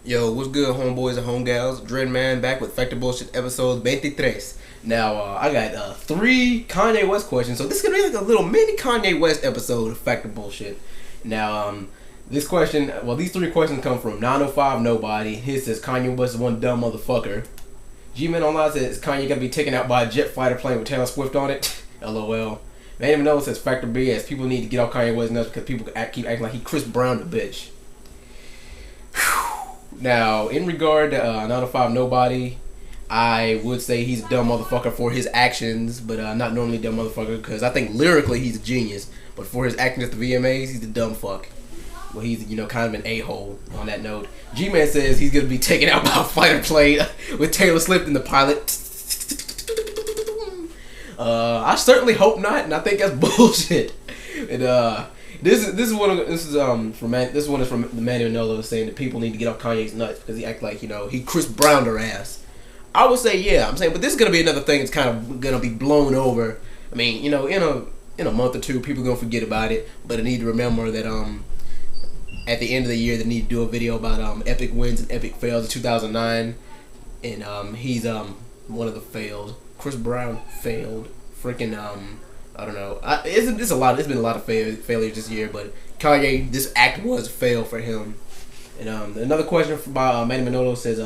Yo, what's good, homeboys and homegals? DreadMan back with Factor Bullshit episode 23. Now, I got three Kanye West questions, so this is gonna be like a little mini Kanye West episode of Factor Bullshit. Now, these three questions come from 905 Nobody. His says Kanye West is one dumb motherfucker. G-Man Online says Kanye gonna be taken out by a jet fighter plane with Taylor Swift on it. LOL. Man even knows says Factor BS. People need to get off Kanye West nuts because people keep acting like he Chris Brown the bitch. Now, in regard to 905 Nobody, I would say he's a dumb motherfucker for his actions, but not normally dumb motherfucker because I think lyrically he's a genius, but for his acting at the VMAs, he's a dumb fuck. Well, he's kind of an a-hole on that note. G-Man says he's gonna be taken out by a fighter plane with Taylor Swift in the pilot. I certainly hope not, and I think that's bullshit. And This one is from the man in Nolo saying that people need to get off Kanye's nuts because he act like he Chris Browned her ass. I would say I'm saying, but this is gonna be another thing that's kind of gonna be blown over. I mean, in a month or two, people are gonna forget about it, but I need to remember that at the end of the year they need to do a video about epic wins and epic fails of 2009, and he's one of the failed. Chris Brown failed. Freaking I don't know. It's been a lot of failures this year, but Kanye, this act was a fail for him. And another question by Manny Manolo says,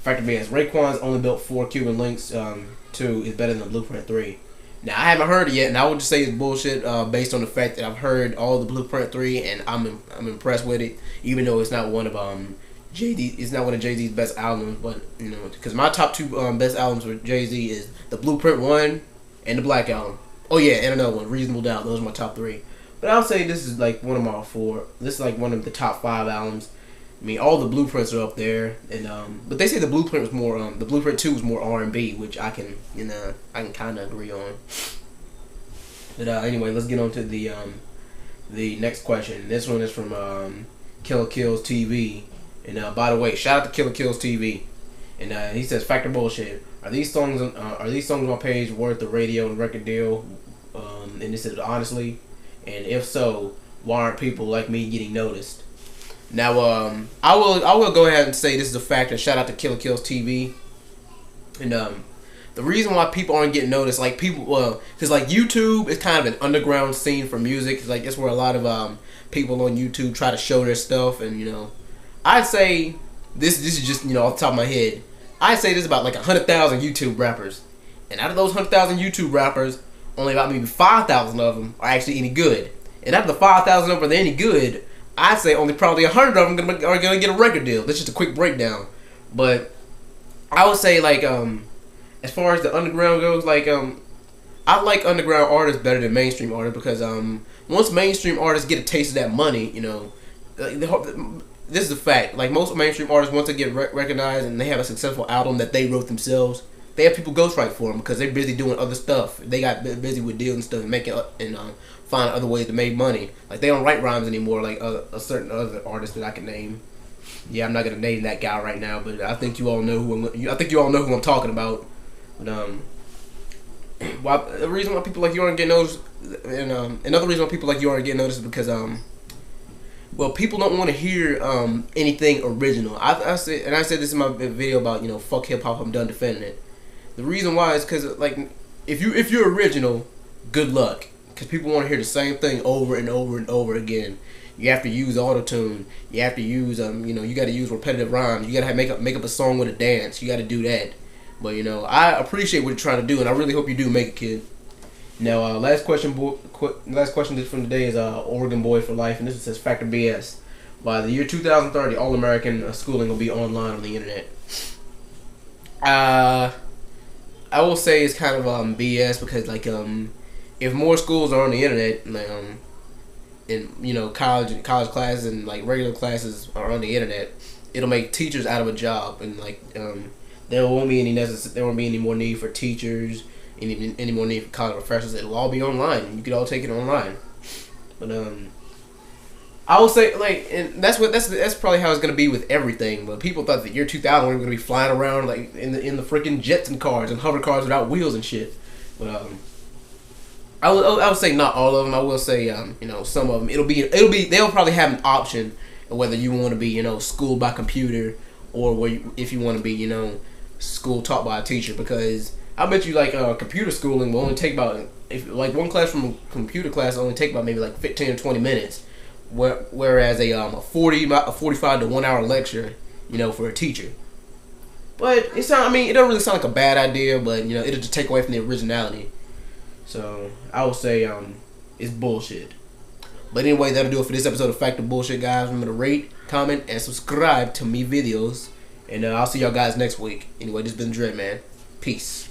Factor BS, Raekwon's only built 4 Cuban links 2 is better than Blueprint 3. Now, I haven't heard it yet, and I would just say it's bullshit based on the fact that I've heard all the Blueprint 3, and I'm impressed with it, even though it's not one of it's not one of Jay-Z's best albums, but because my top 2 best albums for Jay-Z is the Blueprint 1 and the Black Album. Oh yeah, and another one, Reasonable Doubt. Those are my top 3. But I'll say this is like one of my 4. This is like one of the top 5 albums. I mean, all the Blueprints are up there, and but they say the Blueprint was more, the Blueprint 2 was more R&B, which I can kind of agree on. But anyway, let's get on to the next question. This one is from Killer Kills TV, and by the way, shout out to Killer Kills TV, and he says Factor Bullshit. Are these songs on my page worth the radio and record deal? And this is honestly, and if so, why aren't people like me getting noticed? Now, I will go ahead and say this is a fact, and shout out to Killer Kills TV. And the reason why people aren't getting noticed, like because like YouTube is kind of an underground scene for music. It's like it's where a lot of people on YouTube try to show their stuff, and I'd say this is just off the top of my head. I'd say there's about like 100,000 YouTube rappers, and out of those 100,000 YouTube rappers, only about maybe 5,000 of them are actually any good. And out of the 5,000 of them are any good, I'd say only probably 100 of them are gonna get a record deal. That's just a quick breakdown. But I would say like as far as the underground goes, like I like underground artists better than mainstream artists because once mainstream artists get a taste of that money, this is a fact. Like most mainstream artists, once they get recognized and they have a successful album that they wrote themselves, they have people ghostwrite for them because they're busy doing other stuff. They got busy with deals and stuff and making and find other ways to make money. Like they don't write rhymes anymore. Like a certain other artist that I can name. Yeah, I'm not gonna name that guy right now, but I think you all know who I'm talking about. But the reason why people like you aren't getting noticed, and another reason why people like you aren't getting noticed is because well, people don't want to hear anything original. I said this in my video about fuck hip hop. I'm done defending it. The reason why is because like if you're original, good luck. Because people want to hear the same thing over and over and over again. You have to use auto-tune. You have to use you got to use repetitive rhymes. You got to make up a song with a dance. You got to do that. But I appreciate what you're trying to do, and I really hope you do make it, kid. Now, last question from today is Oregon Boy for Life, and this says Factor BS. By the year 2030, all American schooling will be online on the internet. I will say it's kind of BS because like if more schools are on the internet, and college classes and like regular classes are on the internet, it'll make teachers out of a job, and like there won't be any more need for teachers, any more need for college professors. It'll all be online. You could all take it online. But I will say like, and that's probably how it's gonna be with everything. But people thought that year 2000 we were gonna be flying around like in the freaking jets and cars and hover cars without wheels and shit. But I would say not all of them. I will say some of them. They'll probably have an option of whether you want to be schooled by computer or if you want to be, school taught by a teacher, because I bet you like computer schooling will only take about, if like one class from a computer class will only take about maybe like 15 or 20 minutes, whereas a 45 to 1 hour lecture, for a teacher. But it don't really sound like a bad idea, but it'll just take away from the originality. So I would say it's bullshit. But anyway, that'll do it for this episode of Fact or Bullshit, guys. Remember to rate, comment, and subscribe to me videos. And I'll see y'all guys next week. Anyway, this has been TheDreadMan. Peace.